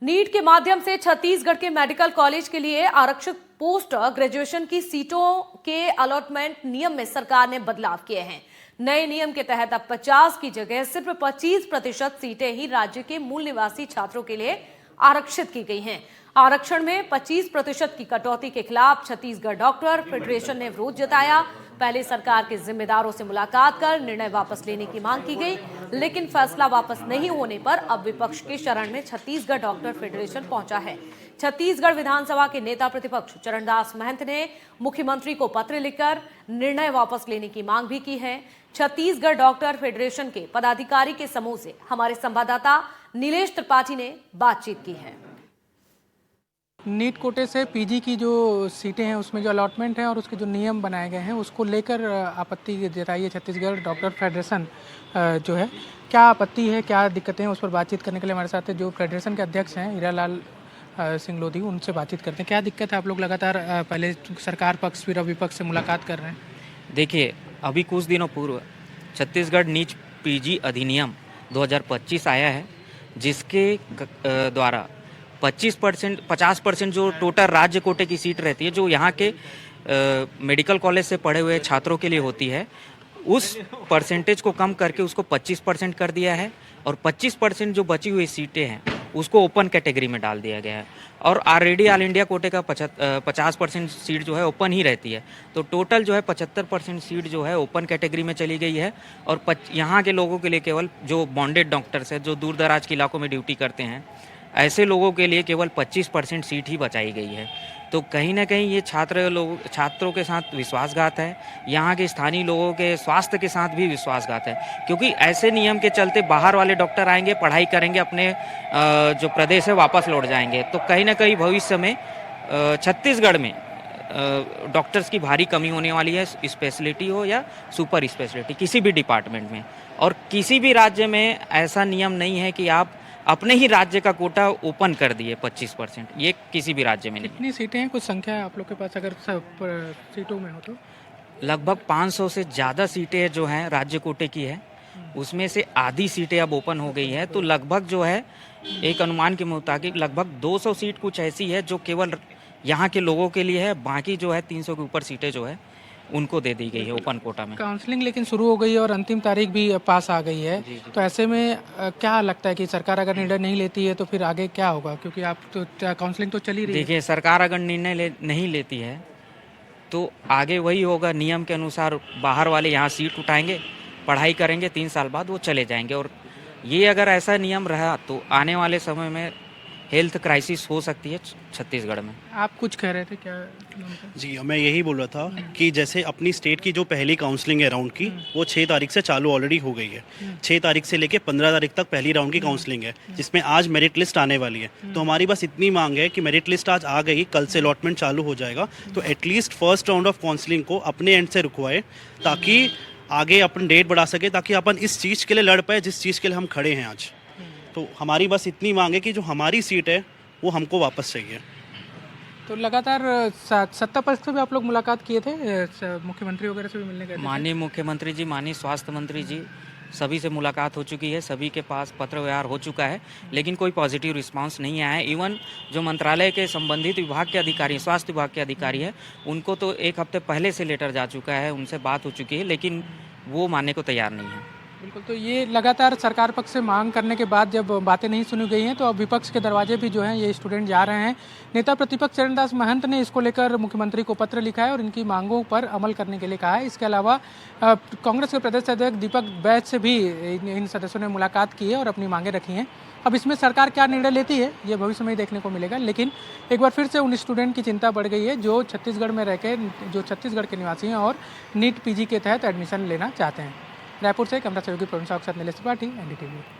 NEET के माध्यम से छत्तीसगढ़ के मेडिकल कॉलेज के लिए आरक्षित पोस्ट ग्रेजुएशन की सीटों के अलॉटमेंट नियम में सरकार ने बदलाव किए हैं। नए नियम के तहत अब 50 की जगह सिर्फ 25% सीटें ही राज्य के मूल निवासी छात्रों के लिए आरक्षित की गई हैं। आरक्षण में 25% की कटौती के खिलाफ छत्तीसगढ़ डॉक्टर फेडरेशन ने विरोध जताया। पहले सरकार के जिम्मेदारों से मुलाकात कर निर्णय वापस लेने की मांग की गई, लेकिन फैसला वापस नहीं होने पर अब विपक्ष के शरण में छत्तीसगढ़ डॉक्टर फेडरेशन पहुंचा है। छत्तीसगढ़ विधानसभा के नेता प्रतिपक्ष चरणदास महंत ने मुख्यमंत्री को पत्र लिखकर निर्णय वापस लेने की मांग भी की है। छत्तीसगढ़ डॉक्टर फेडरेशन के पदाधिकारी के समूह से हमारे संवाददाता नीलेश त्रिपाठी ने बातचीत की है। नीट कोटे से पीजी की जो सीटें हैं उसमें जो अलॉटमेंट है और उसके जो नियम बनाए गए हैं उसको लेकर आपत्ति जताई है छत्तीसगढ़ डॉक्टर फेडरेशन जो है। क्या आपत्ति है, क्या दिक्कतें हैं, उस पर बातचीत करने के लिए हमारे साथ जो फेडरेशन के अध्यक्ष हैं हीरालाल सिंह लोधी, उनसे बातचीत करते हैं। क्या दिक्कत है? आप लोग लगातार पहले सरकार पक्ष फिर विपक्ष से मुलाकात कर रहे हैं। देखिए, अभी कुछ दिनों पूर्व छत्तीसगढ़ नीट पीजी अधिनियम 2025 आया है, जिसके द्वारा 50% जो टोटल राज्य कोटे की सीट रहती है, जो यहाँ के मेडिकल कॉलेज से पढ़े हुए छात्रों के लिए होती है, उस परसेंटेज को कम करके उसको 25% कर दिया है और 25% जो बची हुई सीटें हैं उसको ओपन कैटेगरी में डाल दिया गया है। और ऑलरेडी ऑल इंडिया कोटे का 50% सीट जो है ओपन ही रहती है, तो टोटल जो है 75% सीट जो है ओपन कैटेगरी में चली गई है। और यहाँ के लोगों के लिए केवल जो बॉन्डेड डॉक्टर्स हैं, जो दूर दराज के इलाकों में ड्यूटी करते हैं, ऐसे लोगों के लिए केवल 25% सीट ही बचाई गई है। तो कहीं ना कहीं ये छात्रों के साथ विश्वासघात है, यहाँ के स्थानीय लोगों के स्वास्थ्य के साथ भी विश्वासघात है, क्योंकि ऐसे नियम के चलते बाहर वाले डॉक्टर आएंगे, पढ़ाई करेंगे, अपने जो प्रदेश है वापस लौट जाएंगे। तो कहीं ना कहीं भविष्य में छत्तीसगढ़ में डॉक्टर्स की भारी कमी होने वाली है, स्पेशलिटी हो या सुपर स्पेशलिटी, किसी भी डिपार्टमेंट में। और किसी भी राज्य में ऐसा नियम नहीं है कि आप अपने ही राज्य का कोटा ओपन कर दिए 25%, ये किसी भी राज्य में नहीं। कितनी सीटें हैं, कुछ संख्या है आप लोग के पास अगर सब सीटों में हो तो? लगभग 500 से ज़्यादा सीटें जो हैं राज्य कोटे की है, उसमें से आधी सीटें अब ओपन हो गई है। तो लगभग जो है एक अनुमान के मुताबिक लगभग 200 सीट कुछ ऐसी है जो केवल यहाँ के लोगों के लिए है, बाकी जो है 300 के ऊपर सीटें जो है उनको दे दी गई है ओपन कोटा में। काउंसलिंग लेकिन शुरू हो गई है और अंतिम तारीख भी पास आ गई है। जी। तो ऐसे में क्या लगता है कि सरकार अगर निर्णय नहीं लेती है तो फिर आगे क्या होगा? क्योंकि आप तो काउंसलिंग तो चल ही रही है। देखिए, सरकार अगर निर्णय नहीं लेती है तो आगे वही होगा, नियम के अनुसार बाहर वाले यहाँ सीट उठाएंगे, पढ़ाई करेंगे, 3 साल बाद वो चले जाएंगे। और ये अगर ऐसा नियम रहा तो आने वाले समय में हेल्थ क्राइसिस हो सकती है छत्तीसगढ़ में। आप कुछ कह रहे थे क्या? जी, मैं यही बोल रहा था कि जैसे अपनी स्टेट की जो पहली काउंसलिंग है राउंड की, वो 6 तारीख से चालू ऑलरेडी हो गई है। 6 तारीख से लेके 15 तारीख तक पहली राउंड की काउंसलिंग है, जिसमें आज मेरिट लिस्ट आने वाली है। तो हमारी बस इतनी मांग है कि मेरिट लिस्ट आज आ गई, कल से अलॉटमेंट चालू हो जाएगा, तो at least first round of counselling को अपने एंड से रुकवाए, ताकि आगे अपन डेट बढ़ा सके, ताकि अपन इस चीज़ के लिए लड़ पाए जिस चीज़ के लिए हम खड़े हैं आज। तो हमारी बस इतनी मांग है कि जो हमारी सीट है वो हमको वापस चाहिए। तो लगातार सत्ता पक्ष से भी आप लोग मुलाकात किए थे, मुख्यमंत्री वगैरह से भी मिलने गए थे? माननीय मुख्यमंत्री जी, माननीय स्वास्थ्य मंत्री जी, सभी से मुलाकात हो चुकी है, सभी के पास पत्र व्यवहार हो चुका है, लेकिन कोई पॉजिटिव रिस्पांस नहीं आया है। इवन जो मंत्रालय के संबंधित विभाग के अधिकारी, स्वास्थ्य विभाग के अधिकारी है, उनको तो 1 हफ्ते पहले से लेटर जा चुका है, उनसे बात हो चुकी है, लेकिन वो मानने को तैयार नहीं है। बिल्कुल। तो ये लगातार सरकार पक्ष से मांग करने के बाद जब बातें नहीं सुनी गई हैं तो अब विपक्ष के दरवाजे भी जो हैं ये स्टूडेंट जा रहे हैं। नेता प्रतिपक्ष चरणदास महंत ने इसको लेकर मुख्यमंत्री को पत्र लिखा है और इनकी मांगों पर अमल करने के लिए कहा है। इसके अलावा कांग्रेस के प्रदेश अध्यक्ष दीपक बैज से भी इन सदस्यों ने मुलाकात की है और अपनी मांगें रखी हैं। अब इसमें सरकार क्या निर्णय लेती है ये भविष्य में ही देखने को मिलेगा, लेकिन एक बार फिर से उन स्टूडेंट की चिंता बढ़ गई है जो छत्तीसगढ़ में रहकर जो छत्तीसगढ़ के निवासी हैं और नीट पीजी के तहत एडमिशन लेना चाहते हैं। रायपुर से कैमरा सहयोगी प्रवीण साहू के साथ नीलेश त्रिपाठी, एनडीटीवी।